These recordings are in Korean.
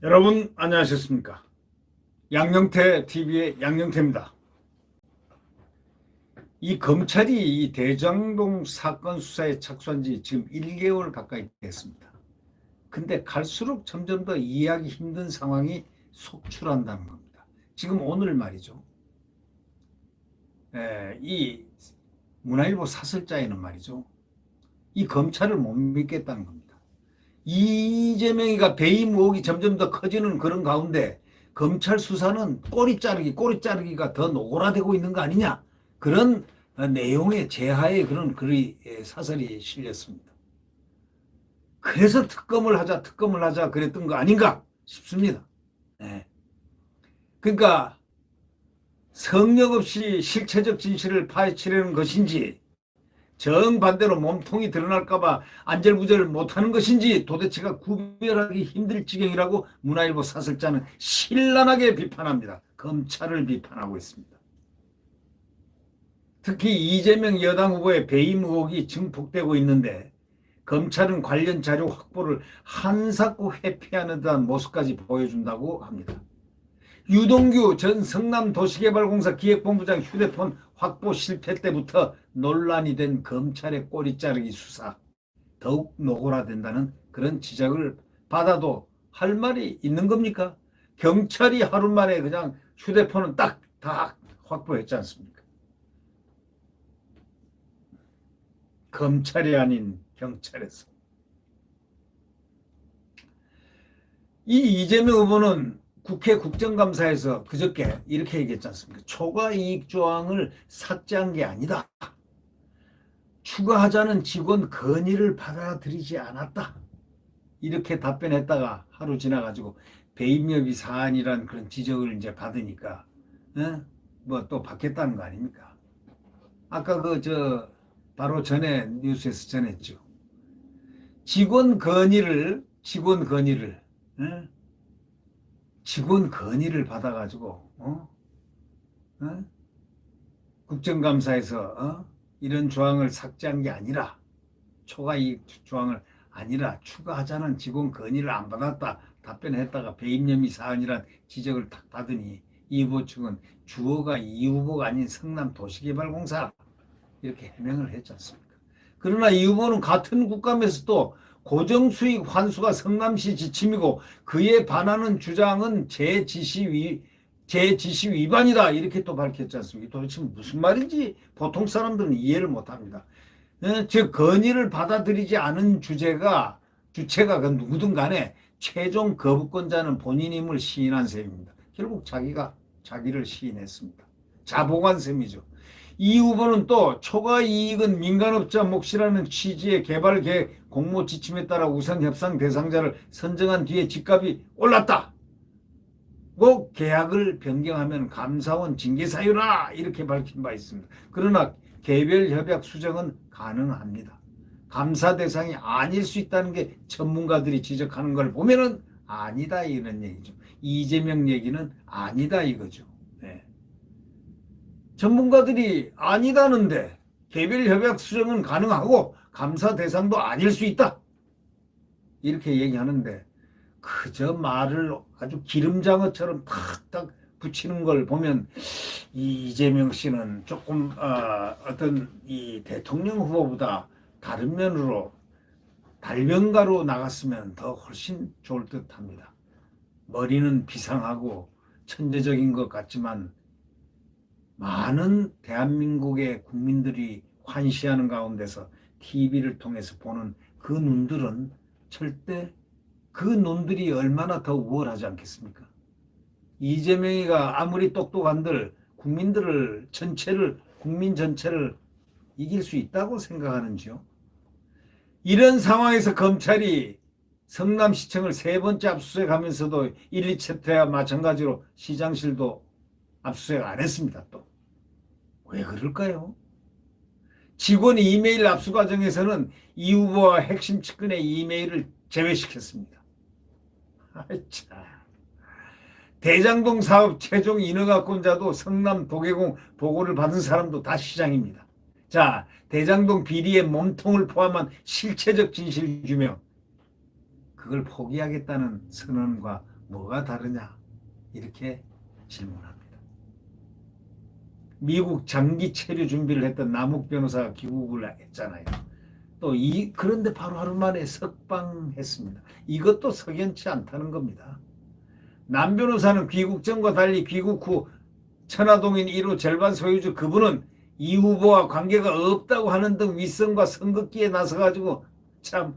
여러분 안녕하셨습니까? 양영태 TV의 양영태입니다. 이 검찰이 이 대장동 사건 수사에 착수한 지 지금 1개월 가까이 됐습니다. 근데 갈수록 점점 더 이해하기 힘든 상황이 속출한다는 겁니다. 지금 오늘 말이죠. 이 문화일보 사설자에는 말이죠. 이 검찰을 못 믿겠다는 겁니다. 이재명이가 배임 의혹이 점점 더 커지는 그런 가운데 검찰 수사는 꼬리 자르기가 더 노골화되고 있는 거 아니냐, 그런 내용의 제하에 그런 글이 사설이 실렸습니다. 그래서 특검을 하자 그랬던 거 아닌가 싶습니다. 네. 그러니까 성역 없이 실체적 진실을 파헤치려는 것인지, 정반대로 몸통이 드러날까봐 안절부절 못하는 것인지 도대체가 구별하기 힘들 지경이라고 문화일보 사설자는 신랄하게 비판합니다. 검찰을 비판하고 있습니다. 특히 이재명 여당 후보의 배임 의혹이 증폭되고 있는데 검찰은 관련 자료 확보를 한사코 회피하는 듯한 모습까지 보여준다고 합니다. 유동규 전 성남도시개발공사 기획본부장 휴대폰 확보 실패 때부터 논란이 된 검찰의 꼬리자르기 수사, 더욱 노골화된다는 그런 지적을 받아도 할 말이 있는 겁니까? 경찰이 하루 만에 그냥 휴대폰은 딱 확보했지 않습니까? 검찰이 아닌 경찰에서. 이 이재명 후보는 국회 국정감사에서 그저께 이렇게 얘기했지 않습니까? 초과 이익 조항을 삭제한 게 아니다. 추가하자는 직원 건의를 받아들이지 않았다. 이렇게 답변했다가 하루 지나가지고 배임여비 사안이란 그런 지적을 이제 받으니까 뭐 또 받겠다는 거 아닙니까? 아까 바로 전에 뉴스에서 전했죠. 직원 건의를 받아가지고 국정감사에서 이런 조항을 삭제한 게 아니라, 초과이익 조항을 아니라 추가하자는 직원 건의를 안 받았다 답변했다가 배임혐의 사안이란 지적을 탁 받으니 이 후보 측은 주어가 이 후보가 아닌 성남도시개발공사 이렇게 해명을 했지 않습니까? 그러나 이 후보는 같은 국감에서도 고정수익 환수가 성남시 지침이고 그에 반하는 주장은 제 지시 위반이다 이렇게 또 밝혔지 않습니까? 도대체 무슨 말인지 보통 사람들은 이해를 못합니다. 즉 건의를 받아들이지 않은 주체가 그 누구든 간에 최종 거부권자는 본인임을 시인한 셈입니다. 결국 자기를 시인했습니다. 자복한 셈이죠. 이 후보는 또 초과 이익은 민간업자 몫이라는 취지의 개발 계획 공모 지침에 따라 우선 협상 대상자를 선정한 뒤에 집값이 올랐다. 꼭 계약을 변경하면 감사원 징계 사유라 이렇게 밝힌 바 있습니다. 그러나 개별 협약 수정은 가능합니다. 감사 대상이 아닐 수 있다는 게 전문가들이 지적하는 걸 보면은 아니다 이런 얘기죠. 이재명 얘기는 아니다 이거죠. 네. 전문가들이 아니다는데 개별 협약 수정은 가능하고 감사 대상도 아닐 수 있다 이렇게 얘기하는데, 그저 말을 아주 기름장어처럼 탁탁 붙이는 걸 보면 이재명 씨는 조금 어떤 이 대통령 후보보다 다른 면으로 달변가로 나갔으면 더 훨씬 좋을 듯합니다. 머리는 비상하고 천재적인 것 같지만 많은 대한민국의 국민들이 환시하는 가운데서 TV를 통해서 보는 그 눈들은 절대 그 눈들이 얼마나 더 우월하지 않겠습니까? 이재명이가 아무리 똑똑한들 국민 전체를 이길 수 있다고 생각하는지요? 이런 상황에서 검찰이 성남시청을 3번째 압수수색하면서도 1, 2차태와 마찬가지로 시장실도 압수수색 안 했습니다. 또 왜 그럴까요? 직원 이메일 압수 과정에서는 이 후보와 핵심 측근의 이메일을 제외시켰습니다. 대장동 사업 최종 인허가권자도 성남 도계공 보고를 받은 사람도 다 시장입니다. 자, 대장동 비리의 몸통을 포함한 실체적 진실 규명. 그걸 포기하겠다는 선언과 뭐가 다르냐? 이렇게 질문합니다. 미국 장기 체류 준비를 했던 남욱 변호사가 귀국을 했잖아요. 그런데 바로 하루 만에 석방했습니다. 이것도 석연치 않다는 겁니다. 남 변호사는 귀국 전과 달리 귀국 후 천화동인 1호 절반 소유주 그분은 이 후보와 관계가 없다고 하는 등 윗선과 선긋기에 나서가지고 참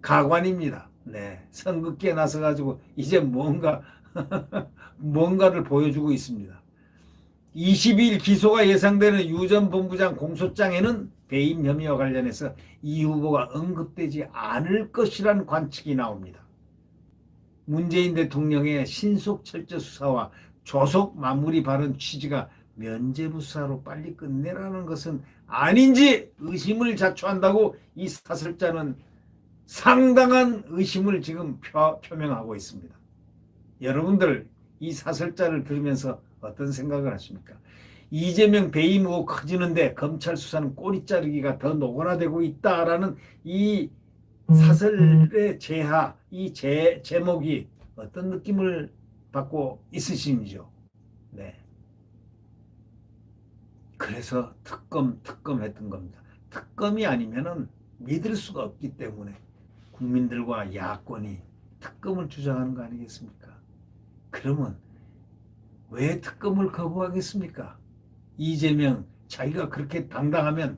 가관입니다. 네, 선긋기에 나서가지고 이제 뭔가를 보여주고 있습니다. 22일 기소가 예상되는 유 전 본부장 공소장에는 배임 혐의와 관련해서 이 후보가 언급되지 않을 것이라는 관측이 나옵니다. 문재인 대통령의 신속 철저 수사와 조속 마무리 발언 취지가 면죄부 수사로 빨리 끝내라는 것은 아닌지 의심을 자초한다고 이 사설자는 상당한 의심을 지금 표명하고 있습니다. 여러분들 이 사설자를 들으면서 어떤 생각을 하십니까? 이재명 배임 의혹 커지는데 검찰 수사는 꼬리 자르기가 더 노골화되고 있다라는 이 사설의 이 제목이 어떤 느낌을 받고 있으신지요? 네. 그래서 특검 했던 겁니다. 특검이 아니면은 믿을 수가 없기 때문에 국민들과 야권이 특검을 주장하는 거 아니겠습니까? 그러면 왜 특검을 거부하겠습니까? 이재명 자기가 그렇게 당당하면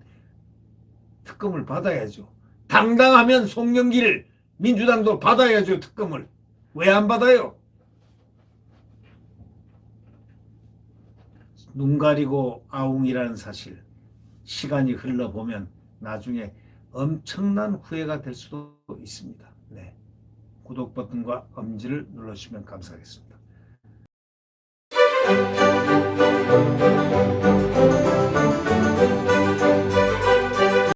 특검을 받아야죠. 당당하면 송영길 민주당도 받아야죠. 특검을. 왜 안 받아요? 눈 가리고 아웅이라는 사실 시간이 흘러보면 나중에 엄청난 후회가 될 수도 있습니다. 네. 구독 버튼과 엄지를 눌러주시면 감사하겠습니다.